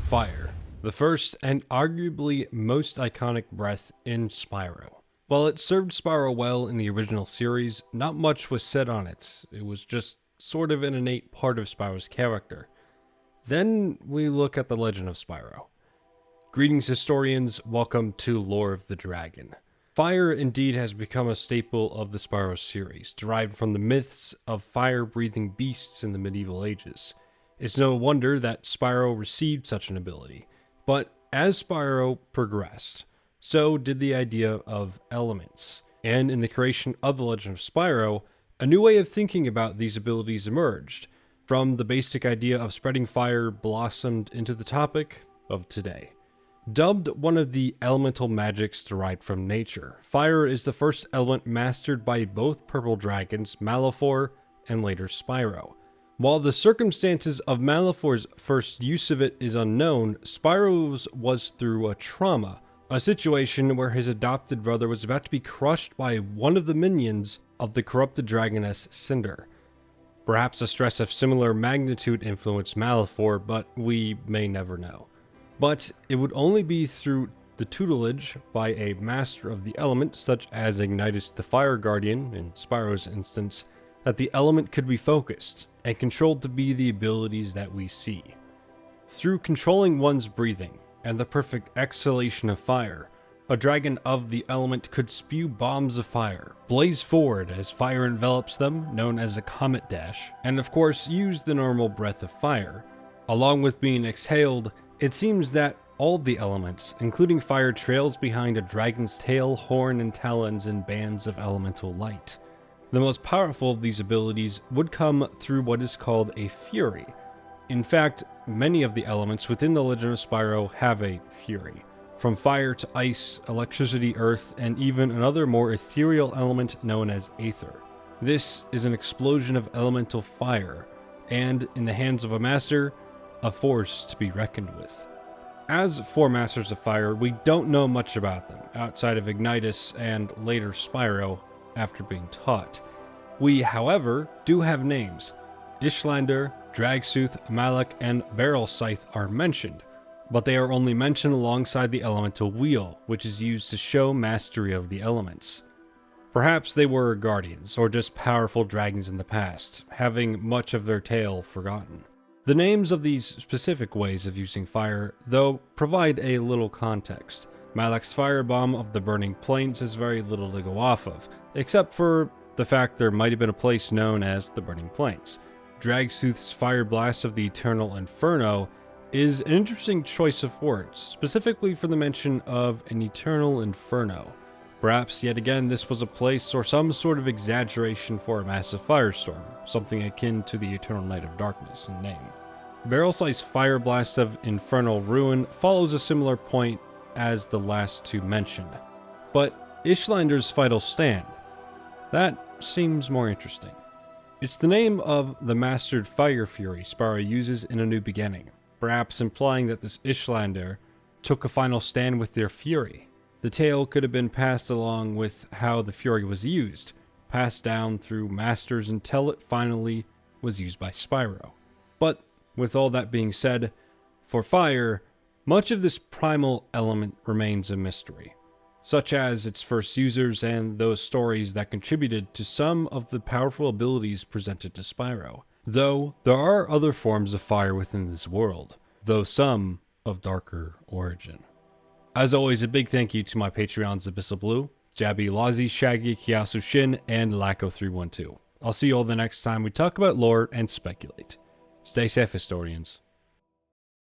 Fire, the first and arguably most iconic breath in Spyro. While it served Spyro well in the original series, not much was said on it. It was just sort of an innate part of Spyro's character. Then we look at the legend of Spyro. Greetings historians, welcome to Lore of the Dragon. Fire indeed has become a staple of the Spyro series, derived from the myths of fire-breathing beasts in the medieval ages. It's no wonder that Spyro received such an ability, but as Spyro progressed, so did the idea of elements, and in the creation of the Legend of Spyro, a new way of thinking about these abilities emerged. From the basic idea of spreading fire blossomed into the topic of today. Dubbed one of the elemental magics derived from nature, fire is the first element mastered by both purple dragons, Malefor and later Spyro. While the circumstances of Malefor's first use of it is unknown, Spyro's was through a trauma, a situation where his adopted brother was about to be crushed by one of the minions of the corrupted dragoness Cinder. Perhaps a stress of similar magnitude influenced Malefor, but we may never know. But it would only be through the tutelage by a master of the element, such as Ignitus the Fire Guardian, in Spyro's instance, that the element could be focused and controlled to be the abilities that we see. Through controlling one's breathing and the perfect exhalation of fire, a dragon of the element could spew bombs of fire, blaze forward as fire envelops them, known as a comet dash, and of course use the normal breath of fire. Along with being exhaled, it seems that all the elements, including fire, trails behind a dragon's tail, horn, and talons in bands of elemental light. The most powerful of these abilities would come through what is called a fury. In fact, many of the elements within the Legend of Spyro have a fury. From fire to ice, electricity, earth, and even another more ethereal element known as aether. This is an explosion of elemental fire, and in the hands of a master, a force to be reckoned with. As for Masters of Fire, we don't know much about them, outside of Ignitus and later Spyro, after being taught. We, however, do have names. Ishlander, Dragsooth, Malak, and Barrel Scythe are mentioned, but they are only mentioned alongside the elemental wheel, which is used to show mastery of the elements. Perhaps they were guardians, or just powerful dragons in the past, having much of their tale forgotten. The names of these specific ways of using fire, though, provide a little context. Malak's firebomb of the burning plains has very little to go off of, except for the fact there might have been a place known as the Burning Plains. Dragsooth's fire blast of the Eternal Inferno is an interesting choice of words, specifically for the mention of an eternal inferno. Perhaps, yet again, this was a place or some sort of exaggeration for a massive firestorm, something akin to the Eternal Night of Darkness in name. Barrel Scythe's fire blast of Infernal Ruin follows a similar point as the last two mentioned. But Ishlander's Vital Stand, that seems more interesting. It's the name of the mastered fire fury Spyro uses in A New Beginning, perhaps implying that this Ishlander took a final stand with their fury. The tale could have been passed along with how the fury was used, passed down through masters until it finally was used by Spyro. But with all that being said, for fire, much of this primal element remains a mystery, such as its first users and those stories that contributed to some of the powerful abilities presented to Spyro. Though there are other forms of fire within this world, though some of darker origin. As always, a big thank you to my Patreons Abyssal Blue, Jabby Lazi, Shaggy, Kiyasu Shin, and Lacko312. I'll see you all the next time we talk about lore and speculate. Stay safe, historians.